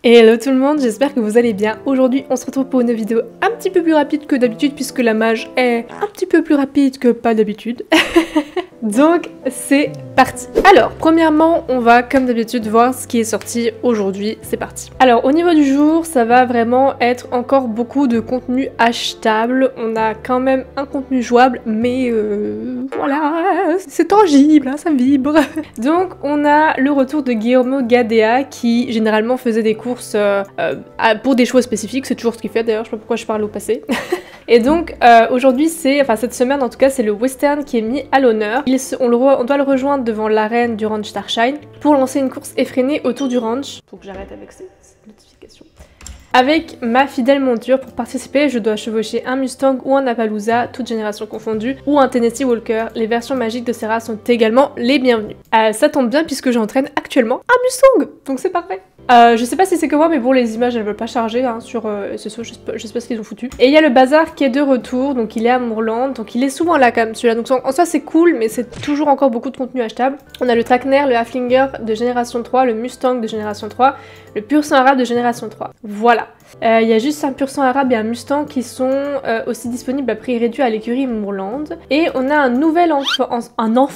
Hello tout le monde, j'espère que vous allez bien. Aujourd'hui on se retrouve pour une vidéo un petit peu plus rapide que d'habitude puisque la mage est un petit peu plus rapide que pas d'habitude. Donc c'est parti. Alors premièrement on va comme d'habitude voir ce qui est sorti aujourd'hui, c'est parti. Alors au niveau du jour ça va vraiment être encore beaucoup de contenu achetable. On a quand même un contenu jouable mais voilà, c'est tangible, hein, ça vibre. Donc on a le retour de Guillermo Gadea qui généralement faisait des courses pour des choix spécifiques, c'est toujours ce qu'il fait d'ailleurs, je sais pas pourquoi je parle au passé. Et donc aujourd'hui c'est, enfin cette semaine en tout cas c'est le western qui est mis à l'honneur. On doit le rejoindre devant l'arène du ranch Starshine pour lancer une course effrénée autour du ranch. Faut que j'arrête avec cette notification. Avec ma fidèle monture, pour participer, je dois chevaucher un Mustang ou un Appaloosa, toutes générations confondues, ou un Tennessee Walker. Les versions magiques de ces races sont également les bienvenues. Ça tombe bien puisque j'entraîne actuellement un Mustang, donc c'est parfait. Je sais pas si c'est que moi, mais bon, les images elles veulent pas charger hein, sur SSO, je sais pas ce qu'ils ont foutu. Et il y a le bazar qui est de retour, donc il est à Moorland, donc il est souvent là quand même celui-là. Donc en soi c'est cool, mais c'est toujours encore beaucoup de contenu achetable. On a le Trackner, le Haflinger de génération 3, le Mustang de génération 3, le Pur sang arabe de génération 3. Voilà. Il y a juste un Pur sang arabe et un Mustang qui sont aussi disponibles à prix réduit à l'écurie Moorland. Et on a un nouvel ensemble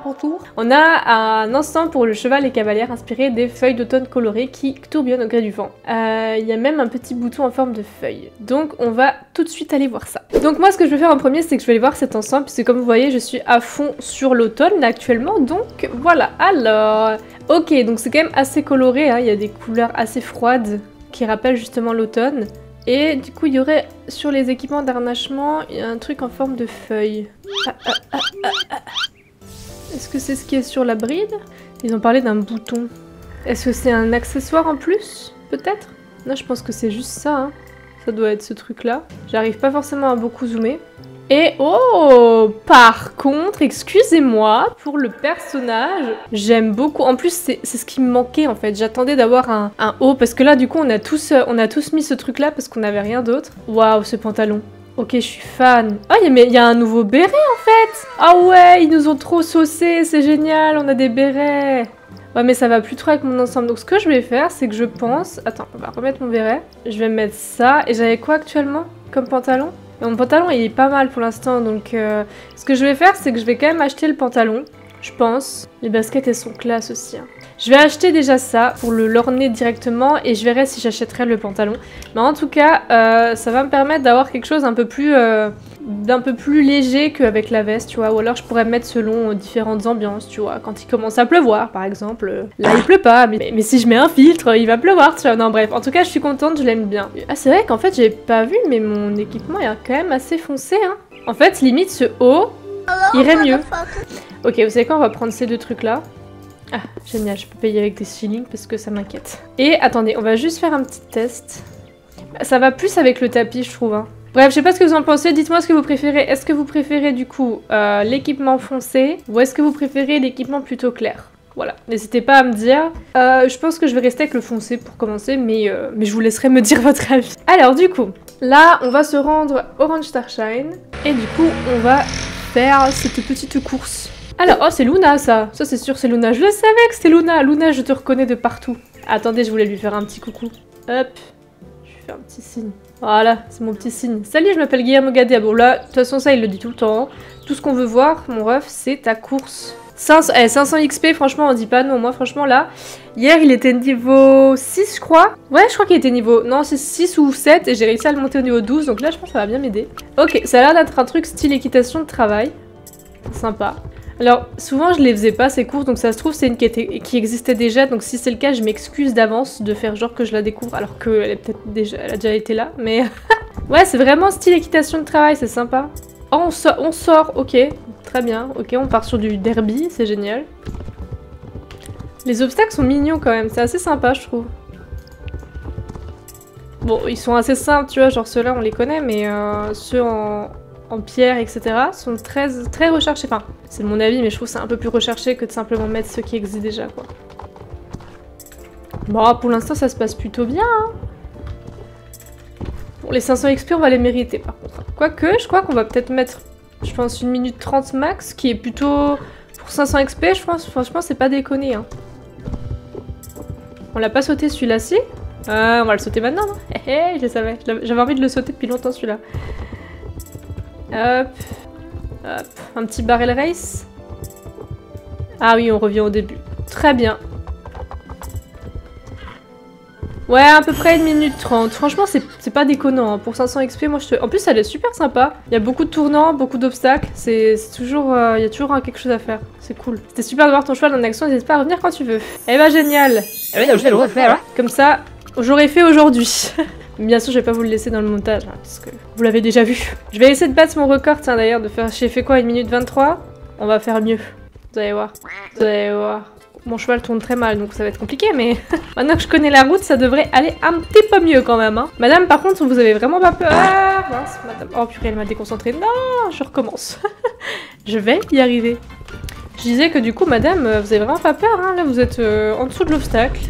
pour tout. On a un ensemble pour le cheval et cavalière inspiré des feuilles d'automne colorées qui tourbillonnent au gré du vent. Il y a même un petit bouton en forme de feuille. Donc on va tout de suite aller voir ça. Donc moi ce que je vais faire en premier c'est que je vais aller voir cet ensemble puisque comme vous voyez je suis à fond sur l'automne actuellement. Donc voilà, alors... Ok, donc c'est quand même assez coloré, hein. Il y a des couleurs assez froides qui rappellent justement l'automne. Et du coup il y aurait sur les équipements d'harnachement un truc en forme de feuille. Est-ce que c'est ce qui est sur la bride? Ils ont parlé d'un bouton. Est-ce que c'est un accessoire en plus? Peut-être? Non, je pense que c'est juste ça. Hein. Ça doit être ce truc-là. J'arrive pas forcément à beaucoup zoomer. Et oh! Par contre, excusez-moi, pour le personnage, j'aime beaucoup. En plus, c'est ce qui me manquait en fait. J'attendais d'avoir un haut parce que là, du coup, on a tous mis ce truc-là parce qu'on n'avait rien d'autre. Waouh, ce pantalon. Ok, je suis fan. Ah, il y a un nouveau béret en fait! Ah ouais, ils nous ont trop saucé, c'est génial, on a des bérets! Ouais, mais ça va plus trop avec mon ensemble. Donc ce que je vais faire, c'est que je pense... Attends, on va remettre mon béret. Je vais mettre ça. Et j'avais quoi actuellement comme pantalon? Mon pantalon, il est pas mal pour l'instant. Donc ce que je vais faire, c'est que je vais quand même acheter le pantalon. Je pense. Les baskets, elles sont classe aussi. Hein. Je vais acheter déjà ça pour l'orner directement. Et je verrai si j'achèterai le pantalon. Mais en tout cas, ça va me permettre d'avoir quelque chose d'un peu plus léger qu'avec la veste, tu vois. Ou alors je pourrais me mettre selon différentes ambiances, tu vois. Quand il commence à pleuvoir, par exemple. Là, il pleut pas, mais si je mets un filtre, il va pleuvoir, tu vois. Non, bref. En tout cas, je suis contente, je l'aime bien. Ah, c'est vrai qu'en fait, j'ai pas vu, mais mon équipement est quand même assez foncé, hein. En fait, limite, ce haut irait mieux. Ok, vous savez quoi, on va prendre ces deux trucs-là. Ah, génial, je peux payer avec des shillings parce que ça m'inquiète. Et attendez, on va juste faire un petit test. Ça va plus avec le tapis, je trouve, hein. Bref, je sais pas ce que vous en pensez, dites-moi ce que vous préférez. Est-ce que vous préférez du coup l'équipement foncé ou est-ce que vous préférez l'équipement plutôt clair? Voilà, n'hésitez pas à me dire. Je pense que je vais rester avec le foncé pour commencer, mais je vous laisserai me dire votre avis. Alors du coup, là on va se rendre au ranch Starshine et du coup on va faire cette petite course. Alors, oh c'est Luna ça c'est sûr c'est Luna, je le savais que c'était Luna. Luna, je te reconnais de partout. Attendez, je voulais lui faire un petit coucou. Hop, je lui fais un petit signe. Voilà, c'est mon petit signe. Salut, je m'appelle Guillermo Gadea. Bon là, de toute façon ça il le dit tout le temps. Tout ce qu'on veut voir, mon ref, c'est ta course. 500 XP, franchement on dit pas non. Moi franchement là, hier il était niveau 6 je crois. Ouais, je crois qu'il était niveau... Non, c'est 6 ou 7 et j'ai réussi à le monter au niveau 12. Donc là je pense que ça va bien m'aider. Ok, ça a l'air d'être un truc style équitation de travail. Sympa. Alors, souvent je les faisais pas ces courses, donc ça se trouve c'est une qui existait déjà, donc si c'est le cas je m'excuse d'avance de faire genre que je la découvre alors qu'elle est peut-être déjà, elle a déjà été là, mais... ouais, c'est vraiment style équitation de travail, c'est sympa. Oh, on sort, ok, très bien, ok, on part sur du derby, c'est génial. Les obstacles sont mignons quand même, c'est assez sympa je trouve. Bon, ils sont assez simples, tu vois, genre ceux-là on les connaît, mais ceux en pierre, etc. sont très recherchés. Enfin, c'est mon avis, mais je trouve que c'est un peu plus recherché que de simplement mettre ceux qui existent déjà, quoi. Bon, pour l'instant, ça se passe plutôt bien, hein. Bon, les 500 XP, on va les mériter, par contre. Quoique, je crois qu'on va peut-être mettre, je pense, 1 minute 30 max, qui est plutôt... Pour 500 XP, je pense, franchement, c'est pas déconné, hein. On l'a pas sauté celui-là, si? On va le sauter maintenant, non? Je le savais. J'avais envie de le sauter depuis longtemps celui-là. Hop. Hop. Un petit barrel race. Ah oui, on revient au début. Très bien. Ouais, à peu près 1 minute 30. Franchement, c'est pas déconnant. Hein. Pour 500 XP, moi, En plus, elle est super sympa. Il y a beaucoup de tournants, beaucoup d'obstacles. C'est toujours... Il y a toujours quelque chose à faire. C'est cool. C'était super de voir ton cheval en action. N'hésite pas à revenir quand tu veux. Eh ben, génial. Je vais le refaire. Comme ça, j'aurais fait aujourd'hui. Bien sûr, je vais pas vous le laisser dans le montage, hein, parce que vous l'avez déjà vu. Je vais essayer de battre mon record, tiens, d'ailleurs, de faire... J'ai fait quoi, 1 minute 23? On va faire mieux. Vous allez voir. Vous allez voir. Mon cheval tourne très mal, donc ça va être compliqué, mais maintenant que je connais la route, ça devrait aller un petit peu mieux quand même. Hein. Madame, par contre, vous avez vraiment pas peur. Ah, mince, madame. Oh purée, elle m'a déconcentrée. Non, je recommence. Je vais y arriver. Je disais que du coup, madame, vous avez vraiment pas peur, hein. Là, vous êtes en dessous de l'obstacle.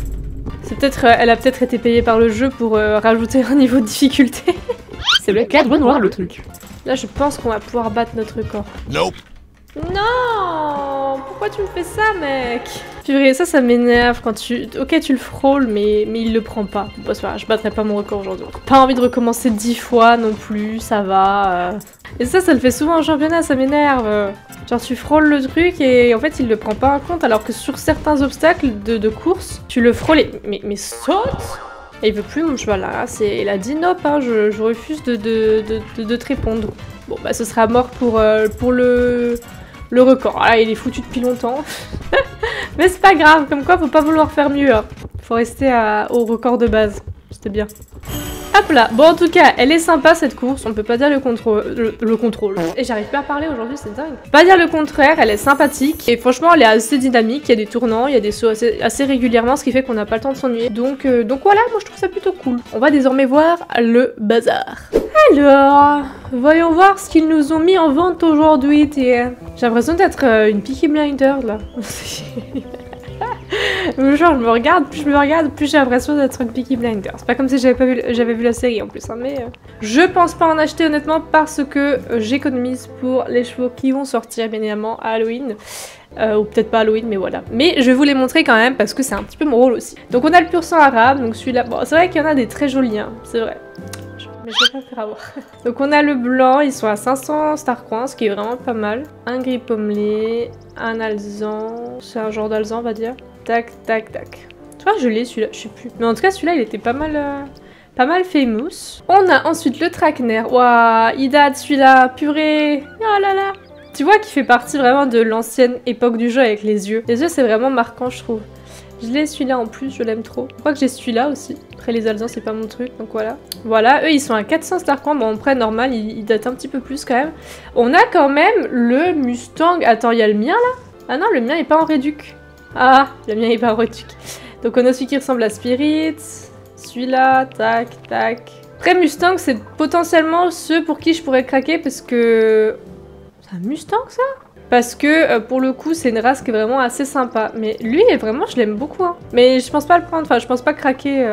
C'est peut-être, elle a peut-être été payée par le jeu pour rajouter un niveau de difficulté. C'est le cadre noir, le truc. Là, je pense qu'on va pouvoir battre notre record. Nope. Non! Pourquoi tu me fais ça, mec? Purée, ça m'énerve quand tu... Ok, tu le frôles, mais il le prend pas. Bon, c'est pas grave, je battrai pas mon record aujourd'hui. Pas envie de recommencer 10 fois non plus, ça va. Et ça le fait souvent en championnat, ça m'énerve. Genre, tu frôles le truc et en fait, il le prend pas en compte, alors que sur certains obstacles de course, tu le frôles et... Mais saute! Et il veut plus, mon cheval, là. Il a dit nope, hein, je refuse de te répondre. Bon, bah, ce sera mort pour le record. Ah, il est foutu depuis longtemps. Mais c'est pas grave, comme quoi, faut pas vouloir faire mieux. Hein. Faut rester au record de base. C'était bien. Hop là. Bon, en tout cas, elle est sympa cette course. On peut pas dire le contrôle. Et j'arrive pas à parler aujourd'hui, c'est dingue. Pas dire le contraire, elle est sympathique. Et franchement, elle est assez dynamique. Il y a des tournants, il y a des sauts assez régulièrement, ce qui fait qu'on n'a pas le temps de s'ennuyer. Donc voilà, moi je trouve ça plutôt cool. On va désormais voir le bazar. Alors, voyons voir ce qu'ils nous ont mis en vente aujourd'hui. J'ai l'impression d'être une Peaky Blinders là. Genre, je me regarde, plus j'ai l'impression d'être une Peaky Blinders. C'est pas comme si j'avais vu la série en plus, hein, mais je pense pas en acheter honnêtement parce que j'économise pour les chevaux qui vont sortir bien évidemment à Halloween. Ou peut-être pas Halloween, mais voilà. Mais je vais vous les montrer quand même parce que c'est un petit peu mon rôle aussi. Donc on a le pur sang arabe, donc celui-là, bon c'est vrai qu'il y en a des très jolis, hein, c'est vrai. Mais je vais pas me faire avoir. Donc on a le blanc, ils sont à 500 star coins, ce qui est vraiment pas mal. Un gris pommelé, un alezan, c'est un genre d'alezan on va dire. Tac, tac, tac. Tu vois, je l'ai celui-là, je sais plus. Mais en tout cas, celui-là, il était pas mal famous. On a ensuite le Trackner. Waouh, il date celui-là, purée. Oh là là. Tu vois qu'il fait partie vraiment de l'ancienne époque du jeu avec les yeux. Les yeux, c'est vraiment marquant, je trouve. Je l'ai celui-là en plus, je l'aime trop. Je crois que j'ai celui-là aussi. Après, les alezans, c'est pas mon truc, donc voilà. Voilà, eux, ils sont à 400 star coins. Bon, après, normal, ils datent un petit peu plus quand même. On a quand même le Mustang. Attends, il y a le mien, là? Ah non, le mien est pas en réduc. Ah, le mien est pas en réduc. Donc on a celui qui ressemble à Spirit, celui-là, tac, tac. Après Mustang, c'est potentiellement ceux pour qui je pourrais craquer parce que... C'est un Mustang ça? Parce que pour le coup, c'est une race qui est vraiment assez sympa. Mais lui, vraiment, je l'aime beaucoup. Hein. Mais je pense pas le prendre, enfin je pense pas craquer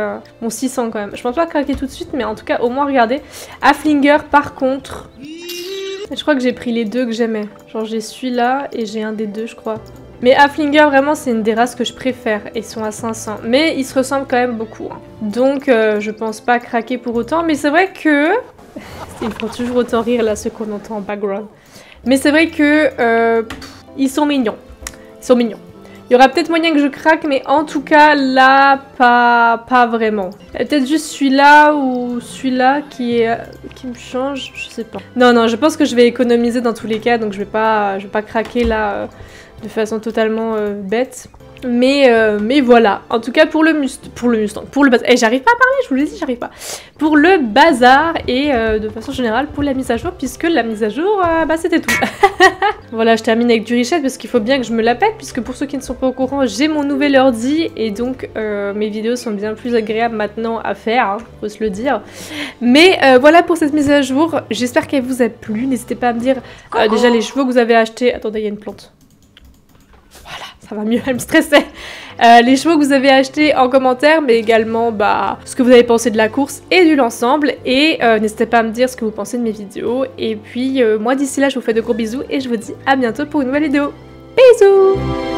mon 600 quand même. Je pense pas craquer tout de suite, mais en tout cas, au moins regardez. Haflinger par contre... Je crois que j'ai pris les deux que j'aimais. Genre j'ai celui-là et j'ai un des deux, je crois. Mais Haflinger, vraiment, c'est une des races que je préfère. Ils sont à 500. Mais ils se ressemblent quand même beaucoup. Hein. Donc, je pense pas craquer pour autant. Mais c'est vrai que... Ils font toujours autant rire, là, ceux qu'on entend en background. Mais c'est vrai que... ils sont mignons. Ils sont mignons. Il y aura peut-être moyen que je craque, mais en tout cas, là, pas vraiment. Peut-être juste celui-là ou celui-là qui me change, je sais pas. Non, je pense que je vais économiser dans tous les cas, donc je vais pas craquer là... de façon totalement bête. Mais voilà. En tout cas, pour le bazar. Et j'arrive pas à parler, je vous l'ai dit, j'arrive pas. Pour le bazar et de façon générale pour la mise à jour, puisque la mise à jour, bah c'était tout. Voilà, je termine avec du richet parce qu'il faut bien que je me la pète, puisque pour ceux qui ne sont pas au courant, j'ai mon nouvel ordi et donc mes vidéos sont bien plus agréables maintenant à faire, hein, faut se le dire. Mais voilà pour cette mise à jour. J'espère qu'elle vous a plu. N'hésitez pas à me dire déjà les chevaux que vous avez achetés. Attendez, il y a une plante. Ça va mieux, elle me stressait. Les chevaux que vous avez achetés en commentaire, mais également ce que vous avez pensé de la course et de l'ensemble. Et n'hésitez pas à me dire ce que vous pensez de mes vidéos. Et puis moi d'ici là, je vous fais de gros bisous et je vous dis à bientôt pour une nouvelle vidéo. Bisous!